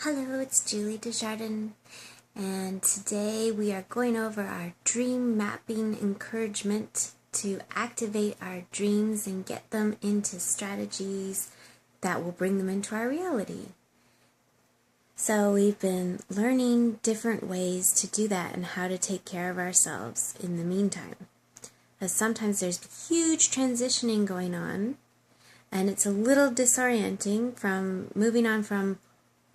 Hello, it's Julie Desjardins, and today we are going over our dream mapping encouragement to activate our dreams and get them into strategies that will bring them into our reality. So we've been learning different ways to do that and how to take care of ourselves in the meantime. As sometimes there's huge transitioning going on, and it's a little disorienting from moving on from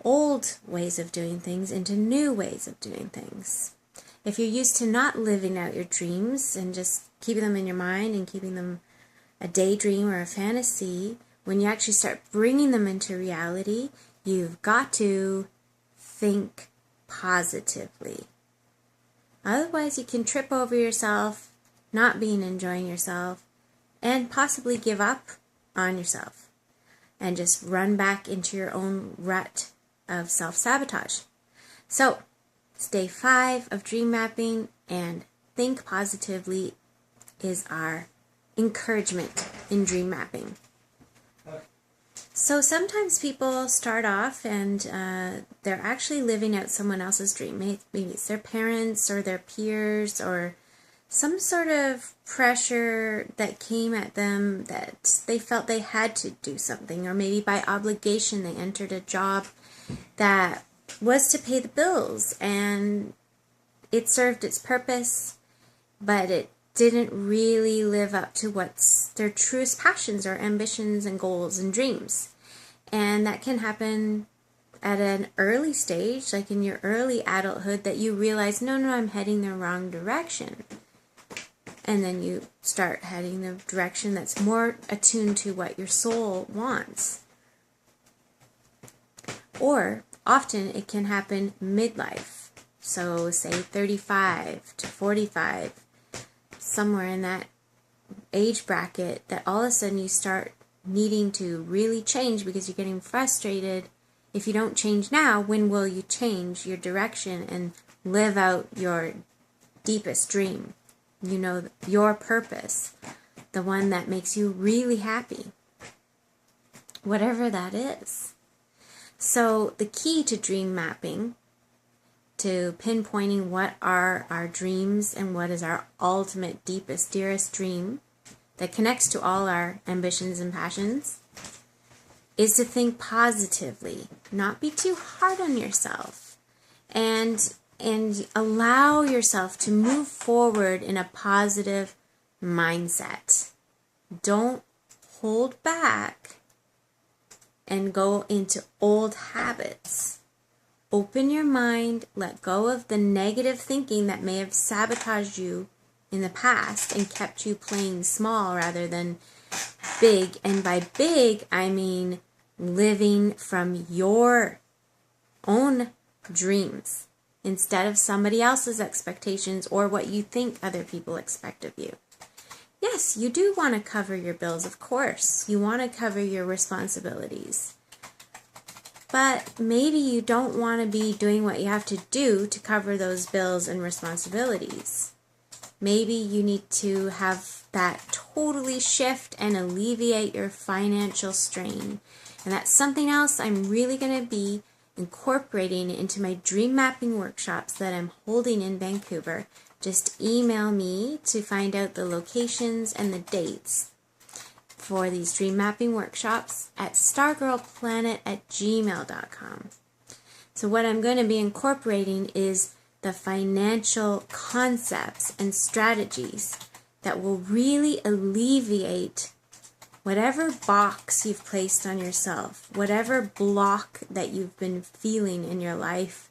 old ways of doing things into new ways of doing things. If you're used to not living out your dreams and just keeping them in your mind and keeping them a daydream or a fantasy, when you actually start bringing them into reality, you've got to think positively. Otherwise, you can trip over yourself, not enjoying yourself, and possibly give up on yourself and just run back into your own rut of self-sabotage. So, it's day 5 of dream mapping, and think positively is our encouragement in dream mapping. So sometimes people start off and they're actually living out someone else's dream. Maybe it's their parents or their peers or some sort of pressure that came at them that they felt they had to do something, or maybe by obligation they entered a job that was to pay the bills, and it served its purpose, but it didn't really live up to what's their truest passions or ambitions and goals and dreams. And that can happen at an early stage, like in your early adulthood, that you realize, no, I'm heading the wrong direction. And then you start heading the direction that's more attuned to what your soul wants. Or often it can happen midlife. So say 35 to 45, somewhere in that age bracket, that all of a sudden you start needing to really change because you're getting frustrated. If you don't change now, when will you change your direction and live out your deepest dream? You know, your purpose, the one that makes you really happy, whatever that is. So the key to dream mapping, to pinpointing what are our dreams and what is our ultimate, deepest, dearest dream that connects to all our ambitions and passions, is to think positively, not be too hard on yourself, and allow yourself to move forward in a positive mindset. Don't hold back and go into old habits. Open your mind, let go of the negative thinking that may have sabotaged you in the past and kept you playing small rather than big. And by big, I mean living from your own dreams instead of somebody else's expectations or what you think other people expect of you. Yes, you do want to cover your bills, of course. You want to cover your responsibilities. But maybe you don't want to be doing what you have to do to cover those bills and responsibilities. Maybe you need to have that totally shift and alleviate your financial strain. And that's something else I'm really going to be incorporating into my dream mapping workshops that I'm holding in Vancouver. Just email me to find out the locations and the dates for these dream mapping workshops at stargirlplanet@gmail.com. So what I'm going to be incorporating is the financial concepts and strategies that will really alleviate whatever box you've placed on yourself, whatever block that you've been feeling in your life,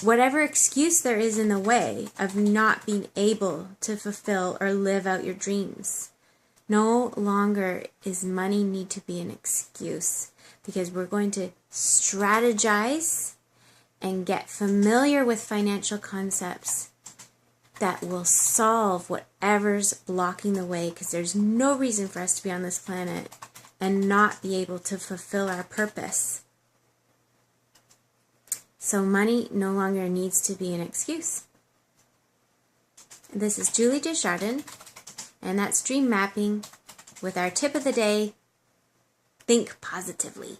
whatever excuse there is in the way of not being able to fulfill or live out your dreams. No longer is money need to be an excuse, because we're going to strategize and get familiar with financial concepts that will solve whatever's blocking the way, because there's no reason for us to be on this planet and not be able to fulfill our purpose. So money no longer needs to be an excuse. This is Julie Desjardins, and that's Dream Mapping with our tip of the day, think positively.